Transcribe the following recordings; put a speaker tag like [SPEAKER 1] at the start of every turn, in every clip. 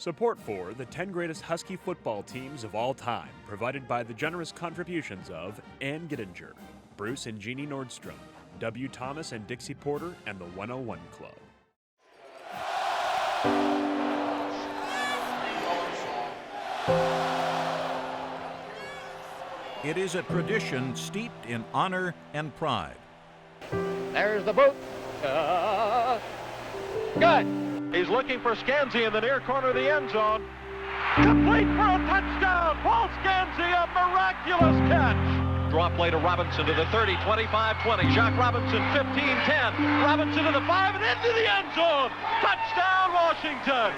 [SPEAKER 1] Support for the 10 greatest Husky football teams of all time, provided by the generous contributions of Ann Gittinger, Bruce and Jeannie Nordstrom, W. Thomas and Dixie Porter, and the 101 Club.
[SPEAKER 2] It is a tradition steeped in honor and pride.
[SPEAKER 3] There's the boot. Good.
[SPEAKER 4] He's looking for Scanzi in the near corner of the end zone. Complete for a touchdown. Paul Scanzi, a miraculous catch. Draw play to Robinson to the 30, 25, 20. Jacques Robinson, 15, 10. Robinson to the 5 and into the end zone. Touchdown, Washington.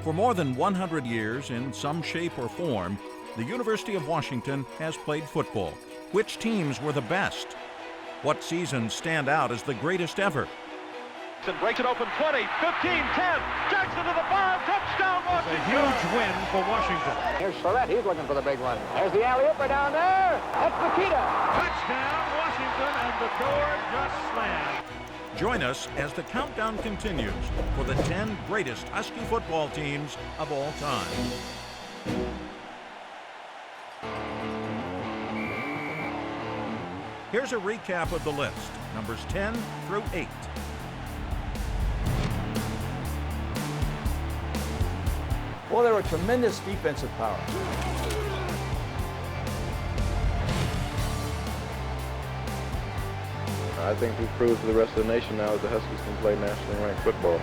[SPEAKER 2] For more than 100 years, in some shape or form, the University of Washington has played football. Which teams were the best? What seasons stand out as the greatest ever?
[SPEAKER 4] Breaks it open 20, 15, 10. Jackson to the 5, touchdown Washington.
[SPEAKER 5] A huge win for Washington.
[SPEAKER 3] Here's Surratt, he's looking for the big one. There's the alley-ooper down there. That's Nikita.
[SPEAKER 5] Touchdown Washington, and the door just slammed.
[SPEAKER 2] Join us as the countdown continues for the 10 greatest Husky football teams of all time. Here's a recap of the list, numbers 10 through 8.
[SPEAKER 6] Well, they were tremendous defensive power.
[SPEAKER 7] I think we've proved to the rest of the nation now that the Huskies can play nationally ranked football.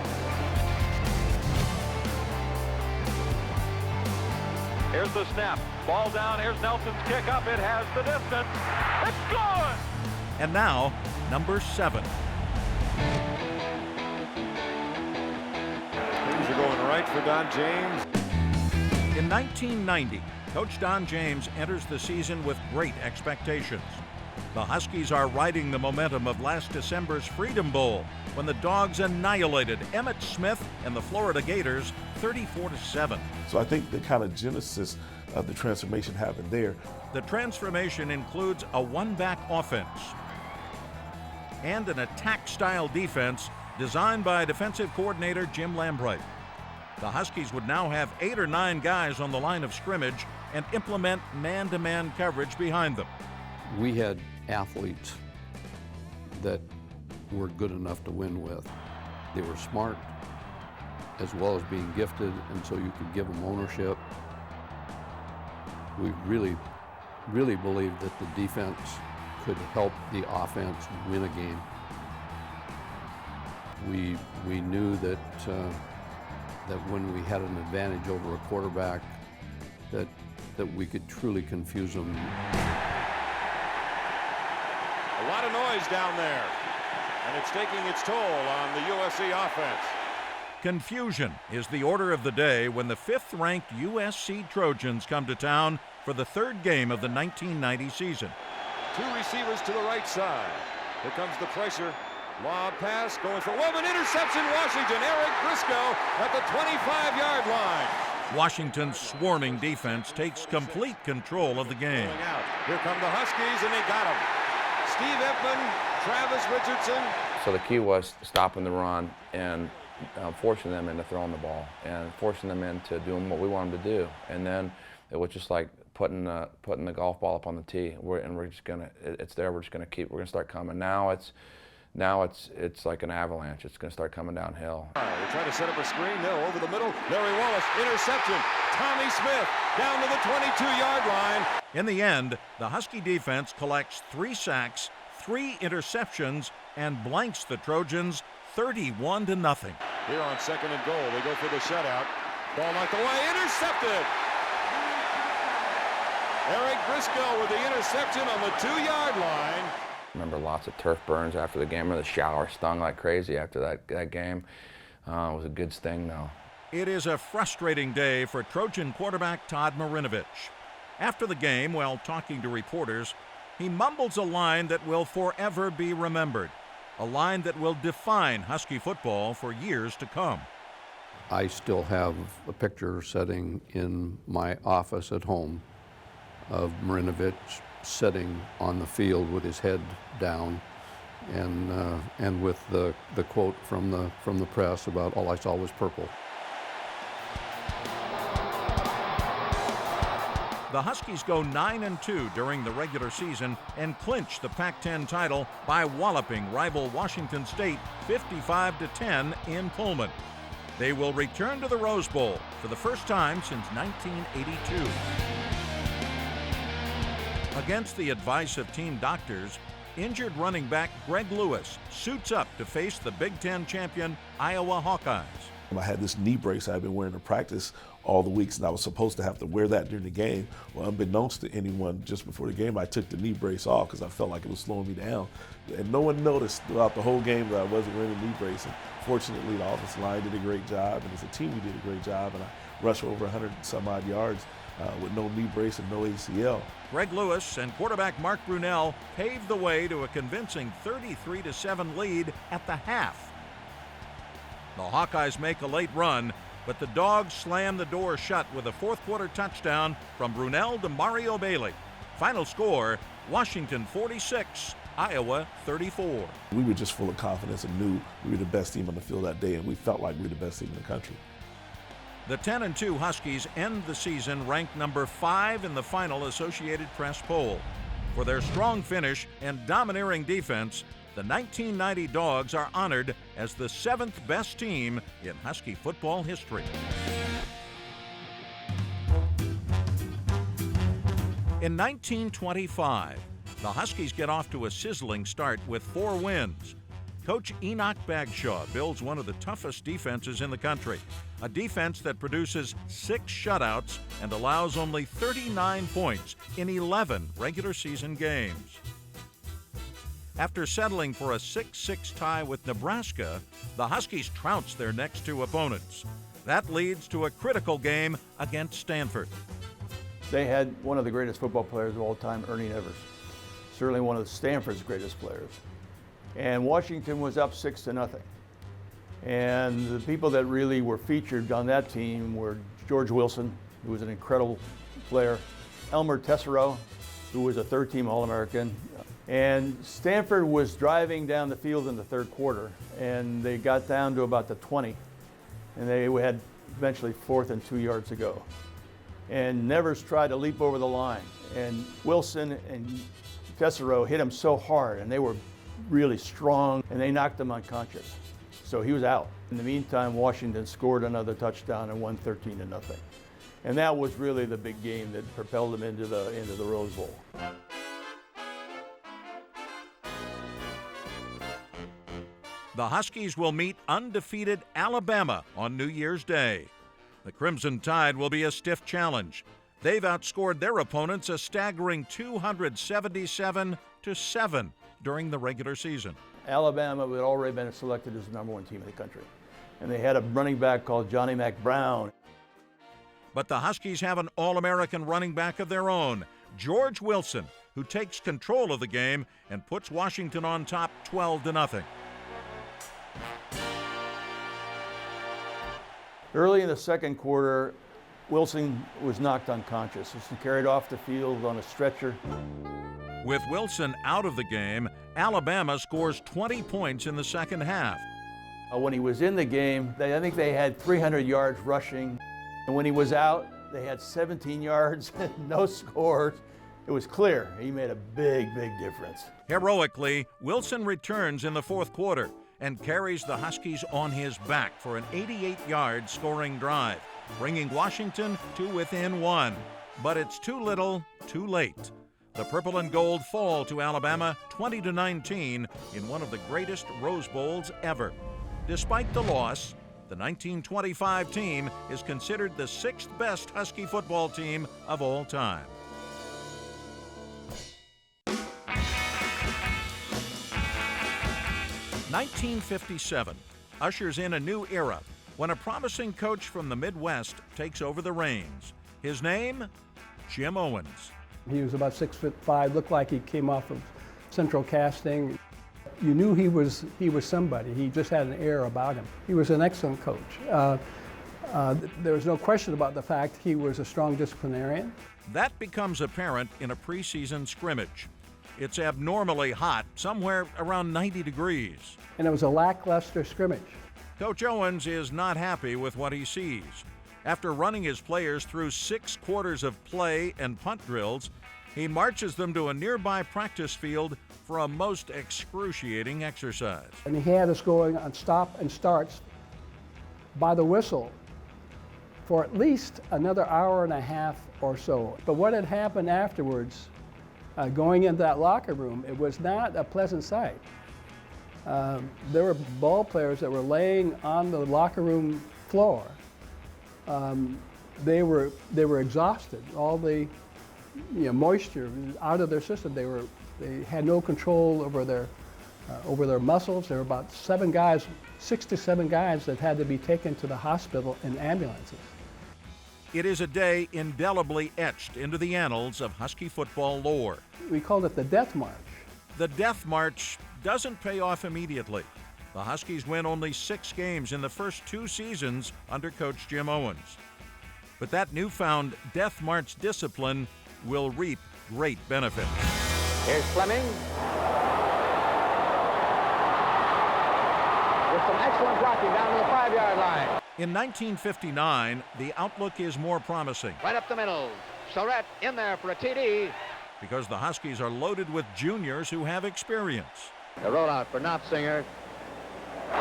[SPEAKER 4] Here's the snap. Ball down. Here's Nelson's kick up. It has the distance. It's good.
[SPEAKER 2] And now, number 7.
[SPEAKER 8] Things are going right for Don James.
[SPEAKER 2] In 1990, Coach Don James enters the season with great expectations. The Huskies are riding the momentum of last December's Freedom Bowl, when the Dogs annihilated Emmitt Smith and the Florida Gators 34-7.
[SPEAKER 9] So I think the kind of genesis of the transformation happened there.
[SPEAKER 2] The transformation includes a one-back offense and an attack-style defense designed by defensive coordinator Jim Lambright. The Huskies would now have 8 or 9 guys on the line of scrimmage and implement man-to-man coverage behind them.
[SPEAKER 10] We had athletes that were good enough to win with. They were smart as well as being gifted, and so you could give them ownership. We really believed that the defense could help the offense win a game. We knew that when we had an advantage over a quarterback, that we could truly confuse them.
[SPEAKER 8] A lot of noise down there, and it's taking its toll on the USC offense.
[SPEAKER 2] Confusion is the order of the day when the 5th-ranked USC Trojans come to town for the 3rd game of the 1990 season.
[SPEAKER 8] 2 receivers to the right side. Here comes the pressure. Lob pass going for an interception. Washington. Eric Briscoe at the 25-yard line.
[SPEAKER 2] Washington's swarming defense takes complete control of the game.
[SPEAKER 8] Here come the Huskies, and they got him. Steve Epman, Travis Richardson.
[SPEAKER 7] So the key was stopping the run and forcing them into throwing the ball and forcing them into doing what we want them to do. And then it was just like putting the golf ball up on the tee. We're just gonna, it's there. We're gonna start coming. Now it's like an avalanche. It's gonna start coming downhill.
[SPEAKER 8] They try to set up a screen. No, over the middle. Larry Wallace, interception. Tommy Smith down to the 22-yard line.
[SPEAKER 2] In the end, the Husky defense collects 3 sacks, 3 interceptions, and blanks the Trojans 31-0.
[SPEAKER 8] Here on 2nd and goal, they go for the shutout. Ball knocked away, intercepted. Eric Briscoe with the interception on the 2-yard line.
[SPEAKER 7] Remember lots of turf burns after the game. The shower stung like crazy after that game. It was a good sting though.
[SPEAKER 2] It is a frustrating day for Trojan quarterback Todd Marinovich. After the game, while talking to reporters, he mumbles a line that will forever be remembered, a line that will define Husky football for years to come.
[SPEAKER 10] I still have a picture sitting in my office at home of Marinovich sitting on the field with his head down, and with the quote from the press about all I saw was purple.
[SPEAKER 2] The Huskies go 9-2 during the regular season and clinch the Pac-10 title by walloping rival Washington State 55-10 in Pullman. They will return to the Rose Bowl for the first time since 1982. Against the advice of team doctors, injured running back Greg Lewis suits up to face the Big Ten champion Iowa Hawkeyes.
[SPEAKER 9] I had this knee brace I've been wearing to practice all the weeks, and I was supposed to have to wear that during the game. Well, unbeknownst to anyone, just before the game, I took the knee brace off because I felt like it was slowing me down. And no one noticed throughout the whole game that I wasn't wearing a knee brace. And fortunately, the offensive line did a great job, and as a team, we did a great job. And I rushed over 100 some odd yards with no knee brace and no ACL.
[SPEAKER 2] Greg Lewis and quarterback Mark Brunell paved the way to a convincing 33-7 lead at the half. The Hawkeyes make a late run, but the Dogs slam the door shut with a fourth-quarter touchdown from Brunell to Mario Bailey. Final score, Washington 46, Iowa 34.
[SPEAKER 9] We were just full of confidence and knew we were the best team on the field that day, and we felt like we were the best team in the country.
[SPEAKER 2] The 10-2 Huskies end the season ranked number 5 in the final Associated Press poll. For their strong finish and domineering defense, the 1990 Dogs are honored as the 7th best team in Husky football history. In 1925, the Huskies get off to a sizzling start with 4 wins. Coach Enoch Bagshaw builds one of the toughest defenses in the country, a defense that produces 6 shutouts and allows only 39 points in 11 regular season games. After settling for a 6-6 tie with Nebraska, the Huskies trounce their next 2 opponents. That leads to a critical game against Stanford.
[SPEAKER 6] They had one of the greatest football players of all time, Ernie Evers. Certainly one of Stanford's greatest players. And Washington was up 6-0. And the people that really were featured on that team were George Wilson, who was an incredible player, Elmer Tesoro, who was a third-team All-American. And Stanford was driving down the field in the third quarter, and they got down to about the 20, and they had eventually 4th and 2 yards to go. And Nevers tried to leap over the line, and Wilson and Tesoro hit him so hard, and they were really strong, and they knocked him unconscious. So he was out. In the meantime, Washington scored another touchdown and won 13-0. And that was really the big game that propelled them into the Rose Bowl.
[SPEAKER 2] The Huskies will meet undefeated Alabama on New Year's Day. The Crimson Tide will be a stiff challenge. They've outscored their opponents a staggering 277-7 during the regular season.
[SPEAKER 6] Alabama had already been selected as the #1 team in the country. And they had a running back called Johnny Mack Brown.
[SPEAKER 2] But the Huskies have an All-American running back of their own, George Wilson, who takes control of the game and puts Washington on top 12-0.
[SPEAKER 6] Early in the second quarter, Wilson was knocked unconscious. He was carried off the field on a stretcher.
[SPEAKER 2] With Wilson out of the game, Alabama scores 20 points in the second half.
[SPEAKER 6] When he was in the game, I think they had 300 yards rushing. And when he was out, they had 17 yards, no scores. It was clear he made a big, big difference.
[SPEAKER 2] Heroically, Wilson returns in the fourth quarter and carries the Huskies on his back for an 88-yard scoring drive, bringing Washington to within 1. But it's too little, too late. The purple and gold fall to Alabama 20-19 in one of the greatest Rose Bowls ever. Despite the loss, the 1925 team is considered the 6th best Husky football team of all time. (1957) ushers in a new era when a promising coach from the Midwest takes over the reins. His name, Jim Owens.
[SPEAKER 11] He was about 6'5", looked like he came off of Central Casting. You knew he was somebody. He just had an air about him. He was an excellent coach. There was no question about the fact he was a strong disciplinarian.
[SPEAKER 2] That becomes apparent in a preseason scrimmage. It's abnormally hot, somewhere around 90 degrees.
[SPEAKER 11] And it was a lackluster scrimmage.
[SPEAKER 2] Coach Owens is not happy with what he sees. After running his players through 6 quarters of play and punt drills, he marches them to a nearby practice field for a most excruciating exercise.
[SPEAKER 11] And he had us going on stop and starts by the whistle for at least another hour and a half or so. But what had happened afterwards, going into that locker room, it was not a pleasant sight. There were ball players that were laying on the locker room floor. They were exhausted. All the moisture out of their system. They had no control over their muscles. There were about 6 to 7 guys that had to be taken to the hospital in ambulances.
[SPEAKER 2] It is a day indelibly etched into the annals of Husky football lore.
[SPEAKER 11] We called it the Death March.
[SPEAKER 2] The Death March doesn't pay off immediately. The Huskies win only 6 games in the first 2 seasons under Coach Jim Owens. But that newfound Death March discipline will reap great benefits.
[SPEAKER 3] Here's Fleming. With some excellent blocking down to the 5-yard line.
[SPEAKER 2] In 1959, the outlook is more promising.
[SPEAKER 3] Right up the middle. Surratt in there for a TD.
[SPEAKER 2] Because the Huskies are loaded with juniors who have experience.
[SPEAKER 3] The rollout for Knopfsinger.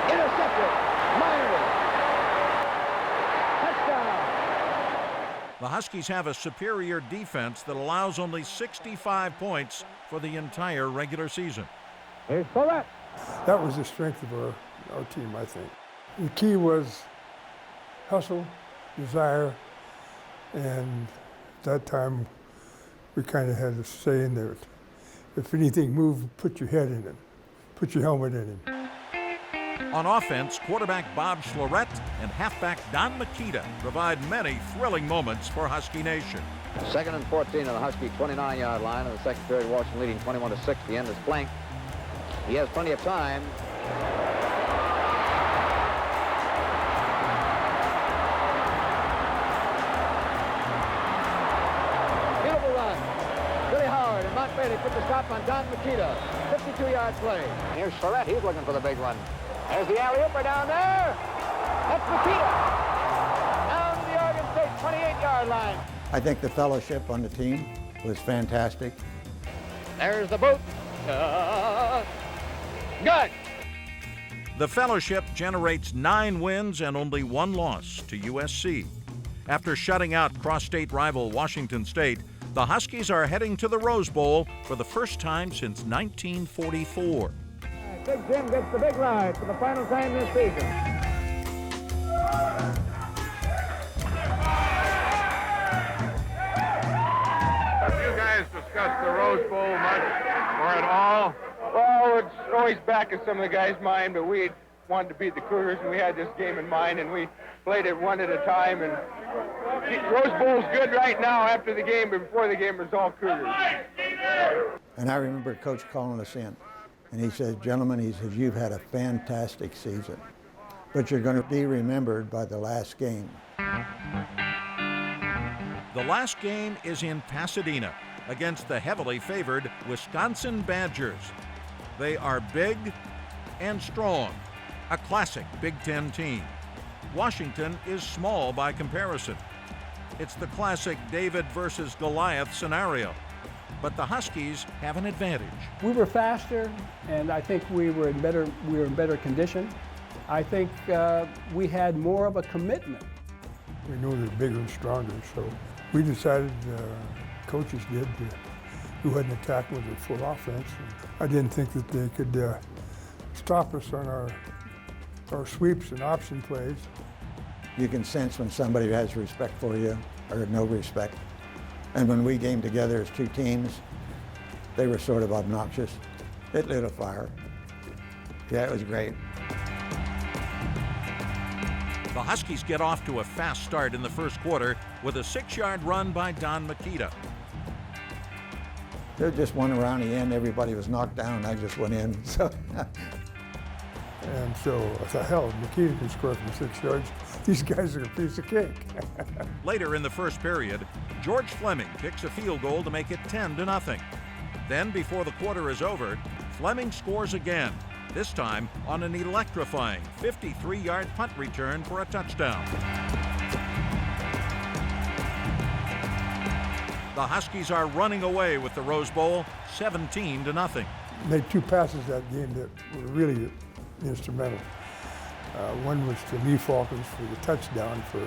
[SPEAKER 3] Intercepted. Myers. Touchdown.
[SPEAKER 2] The Huskies have a superior defense that allows only 65 points for the entire regular season.
[SPEAKER 3] Here's Surratt.
[SPEAKER 12] That was the strength of our team, I think. The key was hustle, desire, and at that time we kind of had a saying that if anything moved, put your head in it, put your helmet in it.
[SPEAKER 2] On offense, quarterback Bob Schlorett and halfback Don Makita provide many thrilling moments for Husky Nation.
[SPEAKER 3] 2nd and 14 on the Husky 29-yard line. In the second period, Washington leading 21-6. The end is blank. He has plenty of time. Beautiful run. Billy Howard and Montbailey put the stop on Don Makita. 52-yard play. Here's Surratt. He's looking for the big one. There's the alley-ooper down there. That's Makita. Down to the Oregon State 28-yard line.
[SPEAKER 13] I think the fellowship on the team was fantastic.
[SPEAKER 3] There's the boot. Good.
[SPEAKER 2] The fellowship generates 9 wins and only 1 loss to USC. After shutting out cross-state rival Washington State, the Huskies are heading to the Rose Bowl for the first time since 1944.
[SPEAKER 3] Big Jim gets the big ride for the final time this season.
[SPEAKER 14] Have you guys discussed the Rose Bowl much or at all? Well, it's always back in some of the guys' mind, but we wanted to beat the Cougars, and we had this game in mind, and we played it one at a time. And Rose Bowl's good right now after the game, but before the game it was all Cougars.
[SPEAKER 13] And I remember Coach calling us in, and he said, gentlemen, he says, you've had a fantastic season, but you're going to be remembered by the last game.
[SPEAKER 2] The last game is in Pasadena against the heavily favored Wisconsin Badgers. They are big and strong, a classic Big Ten team. Washington is small by comparison. It's the classic David versus Goliath scenario, but the Huskies have an advantage.
[SPEAKER 11] We were faster, and I think we were in better condition. I think we had more of a commitment.
[SPEAKER 12] We know they're bigger and stronger, so we decided, coaches did, to go ahead and attack with a full offense. I didn't think that they could stop us on our sweeps and option plays.
[SPEAKER 13] You can sense when somebody has respect for you or no respect. And when we came together as 2 teams, they were sort of obnoxious. It lit a fire. Yeah, it was great.
[SPEAKER 2] The Huskies get off to a fast start in the first quarter with a 6-yard run by Don Makita.
[SPEAKER 13] There just one around the end, everybody was knocked down, I just went in. So.
[SPEAKER 12] And so I thought, hell, Makita can score from 6 yards. these guys are a piece of cake.
[SPEAKER 2] Later in the first period, George Fleming kicks a field goal to make it 10-0. Then, before the quarter is over, Fleming scores again, this time on an electrifying 53-yard punt return for a touchdown. The Huskies are running away with the Rose Bowl, 17-0.
[SPEAKER 12] Made two passes that game that were really instrumental. One was to Lee Falcons for the touchdown for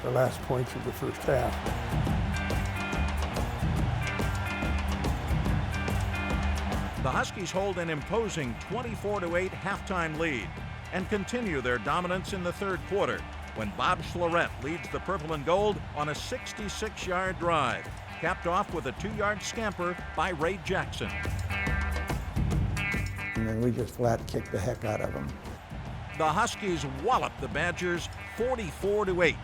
[SPEAKER 12] the last points of the first half.
[SPEAKER 2] The Huskies hold an imposing 24-8 halftime lead and continue their dominance in the third quarter when Bob Schlarette leads the Purple and Gold on a 66-yard drive, capped off with a 2-yard scamper by Ray Jackson.
[SPEAKER 13] And then we just flat kicked the heck out of them.
[SPEAKER 2] The Huskies wallop the Badgers 44-8.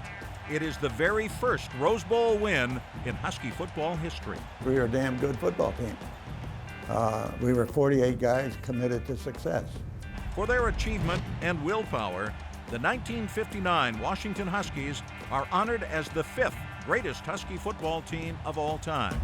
[SPEAKER 2] It is the very first Rose Bowl win in Husky football history.
[SPEAKER 13] We were a damn good football team. We were 48 guys committed to success.
[SPEAKER 2] For their achievement and willpower, the 1959 Washington Huskies are honored as the 5th greatest Husky football team of all time.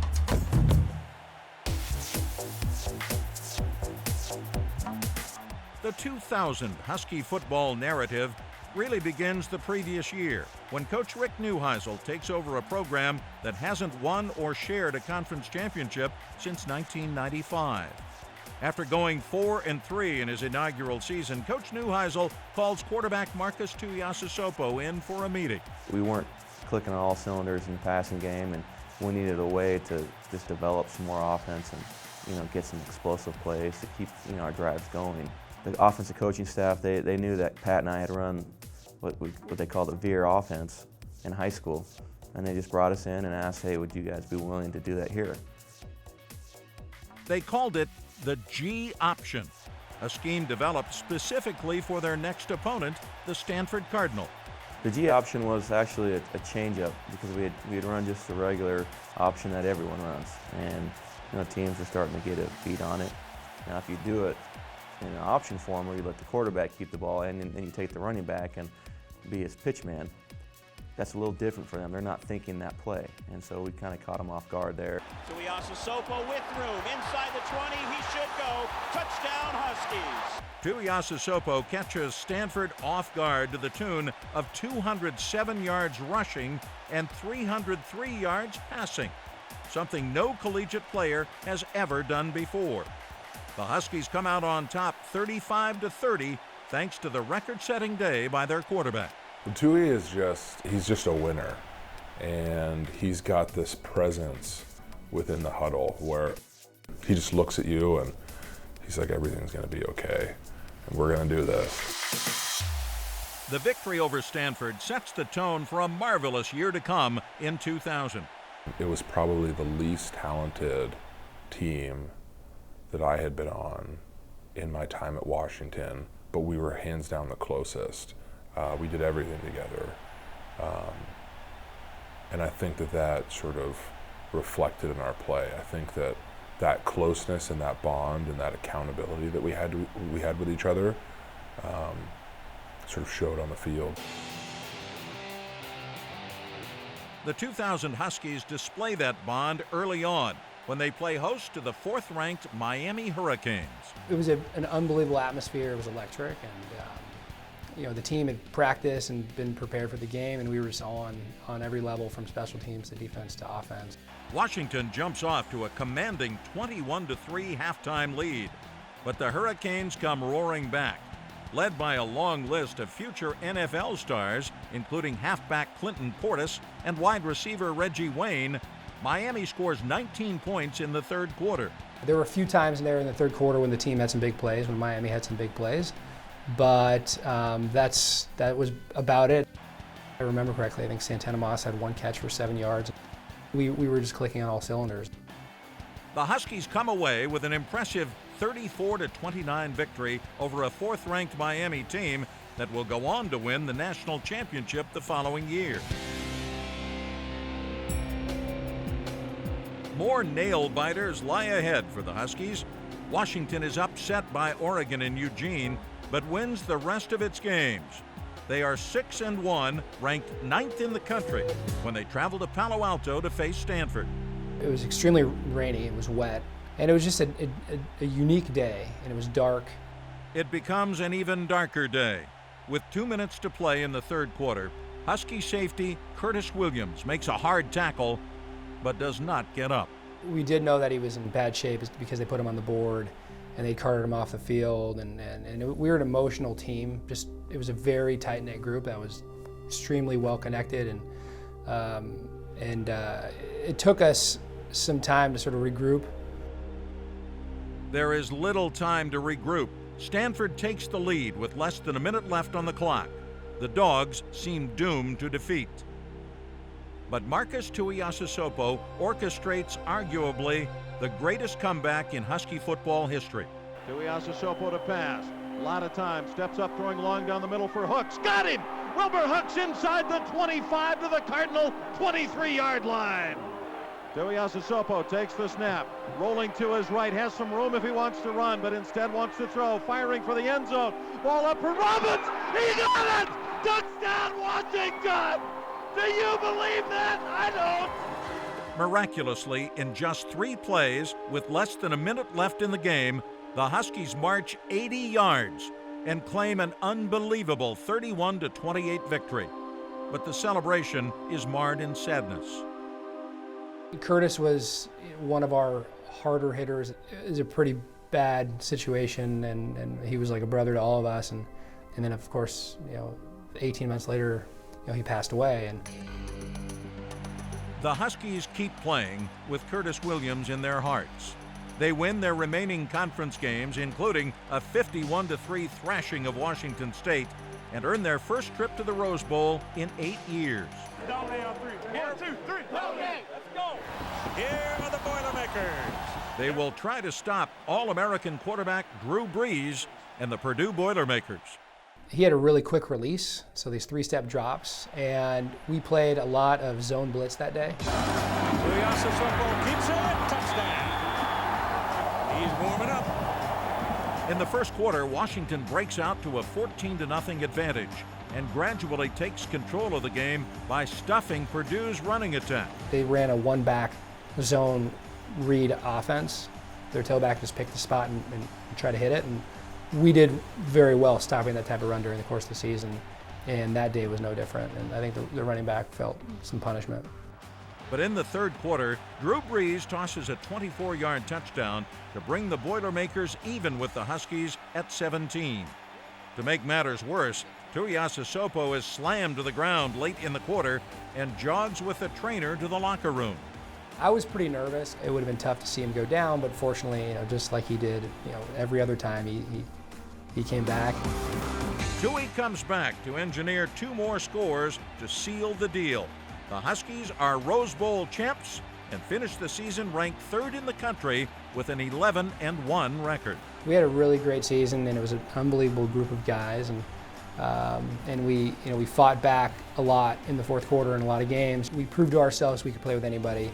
[SPEAKER 2] The 2000 Husky football narrative really begins the previous year when Coach Rick Neuheisel takes over a program that hasn't won or shared a conference championship since 1995. After going 4-3 in his inaugural season, Coach Neuheisel calls quarterback Marcus Tuiasosopo in for a meeting.
[SPEAKER 15] We weren't clicking on all cylinders in the passing game, and we needed a way to just develop some more offense and get some explosive plays to keep our drives going. The offensive coaching staff, they knew that Pat and I had run what they call the veer offense in high school, and they just brought us in and asked, hey, would you guys be willing to do that here?
[SPEAKER 2] They called it the G option, a scheme developed specifically for their next opponent, the Stanford Cardinal.
[SPEAKER 15] The G option was actually a change-up because we had run just a regular option that everyone runs, and teams are starting to get a beat on it. Now, if you do it in an option form where you let the quarterback keep the ball and then you take the running back and be his pitch man, that's a little different for them. They're not thinking that play, and so we kind of caught them off guard there.
[SPEAKER 5] Tuiasosopo with room inside the 20. He should go. Touchdown Huskies.
[SPEAKER 2] Tuiasosopo catches Stanford off guard to the tune of 207 yards rushing and 303 yards passing, something no collegiate player has ever done before. The Huskies come out on top 35-30 thanks to the record-setting day by their quarterback.
[SPEAKER 16] Tui is he's just a winner, and he's got this presence within the huddle where he just looks at you and he's like, everything's going to be okay, and we're going to do this.
[SPEAKER 2] The victory over Stanford sets the tone for a marvelous year to come in 2000.
[SPEAKER 16] It was probably the least talented team that I had been on in my time at Washington, but we were hands down the closest. We did everything together. And I think that sort of reflected in our play. I think that closeness and that bond and that accountability that we had with each other sort of showed on the field.
[SPEAKER 2] The 2000 Huskies display that bond early on when they play host to the 4th-ranked Miami Hurricanes.
[SPEAKER 17] It was an unbelievable atmosphere. It was electric, and the team had practiced and been prepared for the game, and we were just on every level from special teams to defense to offense.
[SPEAKER 2] Washington jumps off to a commanding 21-3 halftime lead, but the Hurricanes come roaring back. Led by a long list of future NFL stars, including halfback Clinton Portis and wide receiver Reggie Wayne, Miami scores 19 points in the third quarter.
[SPEAKER 17] There were a few times there in the third quarter when the team had some big plays, when Miami had some big plays, but that was about it. If I remember correctly, I think Santana Moss had one catch for 7 yards. We were just clicking on all cylinders.
[SPEAKER 2] The Huskies come away with an impressive 34-29 victory over a 4th-ranked Miami team that will go on to win the national championship the following year. More nail-biters lie ahead for the Huskies. Washington is upset by Oregon and Eugene, but wins the rest of its games. They are 6-1, ranked 9th in the country when they travel to Palo Alto to face Stanford.
[SPEAKER 17] It was extremely rainy, it was wet, and it was just a unique day, and it was dark.
[SPEAKER 2] It becomes an even darker day. With 2 minutes to play in the third quarter, Husky safety Curtis Williams makes a hard tackle, but does not get up.
[SPEAKER 17] We did know that he was in bad shape because they put him on the board and they carted him off the field, and we were an emotional team. It was a very tight-knit group that was extremely well connected, and it took us some time to sort of regroup.
[SPEAKER 2] There is little time to regroup. Stanford takes the lead with less than a minute left on the clock. The Dogs seem doomed to defeat. But Marcus Tuiasosopo orchestrates arguably the greatest comeback in Husky football history.
[SPEAKER 4] Tuiasosopo to pass. A lot of time. Steps up, throwing long down the middle for Hooks. Got him! Wilbur Hooks inside the 25 to the Cardinal 23-yard line. Tuiasosopo takes the snap. Rolling to his right. Has some room if he wants to run, but instead wants to throw. Firing for the end zone. Ball up for Robbins. He got it! Touchdown, Washington! Do you believe that? I don't.
[SPEAKER 2] Miraculously, in just 3 plays, with less than a minute left in the game, the Huskies march 80 yards and claim an unbelievable 31-28 victory. But the celebration is marred in sadness.
[SPEAKER 17] Curtis was one of our harder hitters. It was a pretty bad situation, and he was like a brother to all of us. And then, of course, 18 months later, he passed away. And
[SPEAKER 2] the Huskies keep playing with Curtis Williams in their hearts. They win their remaining conference games, including a 51-3 thrashing of Washington State, and earn their first trip to the Rose Bowl in 8 years.
[SPEAKER 5] Dominate on 3. 1, 2, 3. Dominate. Let's go. Here are the Boilermakers.
[SPEAKER 2] They will try to stop All-American quarterback Drew Brees and the Purdue Boilermakers.
[SPEAKER 17] He had a really quick release, so these 3-step drops, and we played a lot of zone blitz that day.
[SPEAKER 5] Tuiasosopo keeps it. Touchdown. He's warming up.
[SPEAKER 2] In the first quarter, Washington breaks out to a 14-0 advantage and gradually takes control of the game by stuffing Purdue's running attack.
[SPEAKER 17] They ran a one-back zone read offense. Their tailback just picked the spot and tried to hit it, and we did very well stopping that type of run during the course of the season, and that day was no different, and I think the running back felt some punishment.
[SPEAKER 2] But in the third quarter, Drew Brees tosses a 24-yard touchdown to bring the Boilermakers even with the Huskies at 17. To make matters worse, Tuiasosopo is slammed to the ground late in the quarter and jogs with the trainer to the locker room.
[SPEAKER 17] I was pretty nervous. It would have been tough to see him go down, but fortunately, just like he did, every other time, he came back.
[SPEAKER 2] Tui comes back to engineer 2 more scores to seal the deal. The Huskies are Rose Bowl champs and finish the season ranked 3rd in the country with an 11-1 record.
[SPEAKER 17] We had a really great season, and it was an unbelievable group of guys, and we fought back a lot in the fourth quarter in a lot of games. We proved to ourselves we could play with anybody.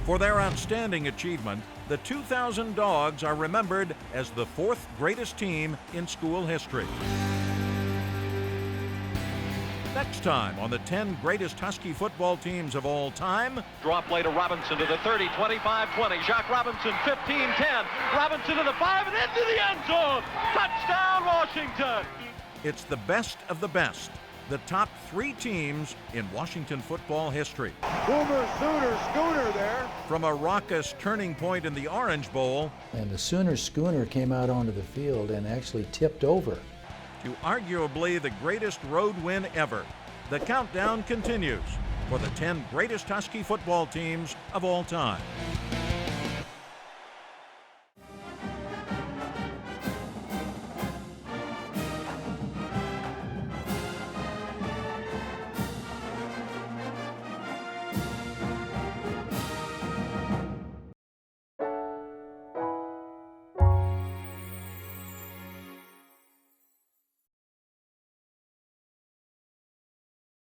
[SPEAKER 2] For their outstanding achievement, the 2000 Dogs are remembered as the 4th greatest team in school history. Next time on the 10 greatest Husky football teams of all time.
[SPEAKER 4] Drop play to Robinson to the 30, 25, 20. Jacques Robinson, 15, 10. Robinson to the 5 and into the end zone. Touchdown, Washington.
[SPEAKER 2] It's the best of the best. The top 3 teams in Washington football history.
[SPEAKER 14] Boomer, Sooner, Schooner there.
[SPEAKER 2] From a raucous turning point in the Orange Bowl.
[SPEAKER 18] And the Sooner schooner came out onto the field and actually tipped over.
[SPEAKER 2] To arguably the greatest road win ever. The countdown continues for the 10 greatest Husky football teams of all time.